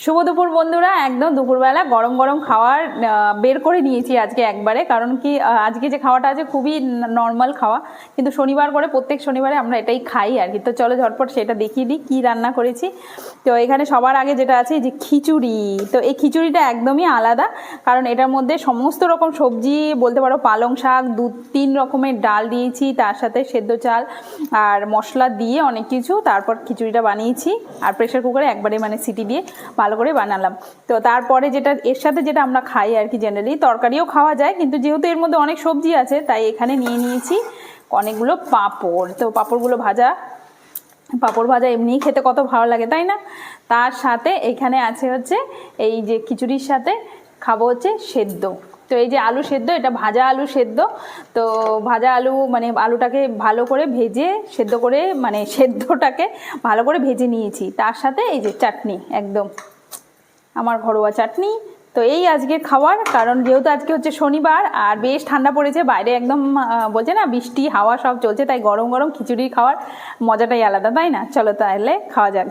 শুভ দুপুর বন্ধুরা, একদম দুপুরবেলা গরম গরম খাওয়ার বের করে নিয়েছি আজকে একবারে। কারণ কি আজকে যে খাওয়াটা আছে খুবই নর্মাল খাওয়া, কিন্তু শনিবার করে প্রত্যেক শনিবারে আমরা এটাই খাই আর কি। তো চলো ঝটপট সেটা দেখিয়ে দিই কী রান্না করেছি। তো এখানে সবার আগে যেটা আছে যে খিচুড়ি। তো এই খিচুড়িটা একদমই আলাদা, কারণ এটার মধ্যে সমস্ত রকম সবজি বলতে পারো, পালং শাক, 2-3 রকমের ডাল দিয়েছি, তার সাথে সেদ্ধ চাল আর মশলা দিয়ে অনেক কিছু, তারপর খিচুড়িটা বানিয়েছি। আর প্রেশার কুকারে একবারে মানে সিটি দিয়ে ভালো করে বানালাম। তো তারপরে যেটা এর সাথে যেটা আমরা খাই আর কি, জেনারেলি তরকারিও খাওয়া যায়, কিন্তু যেহেতু এর মধ্যে অনেক সবজি আছে তাই এখানে নিয়ে নিয়েছি অনেকগুলো পাঁপড়। তো পাঁপড়গুলো পাঁপড় ভাজা এমনিই খেতে কত ভালো লাগে, তাই না? তার সাথে এখানে আছে হচ্ছে এই যে খিচুড়ির সাথে খাবো হচ্ছে সেদ্ধ। তো এই যে আলু সেদ্ধ, এটা ভাজা আলু সেদ্ধ। তো ভাজা আলু মানে আলুটাকে ভালো করে ভেজে সেদ্ধ করে, মানে সেদ্ধটাকে ভালো করে ভেজে নিয়েছি। তার সাথে এই যে চাটনি, একদম আমার ঘরোয়া চাটনি। তো এই আজকের খাবার। কারণ যেহেতু আজকে হচ্ছে শনিবার আর বেশ ঠান্ডা পড়েছে, বাইরে একদম বলছে না বৃষ্টি হাওয়া সব চলছে, তাই গরম গরম খিচুড়ি খাওয়ার মজাটাই আলাদা, তাই না? চলো তাহলে খাওয়া যাক।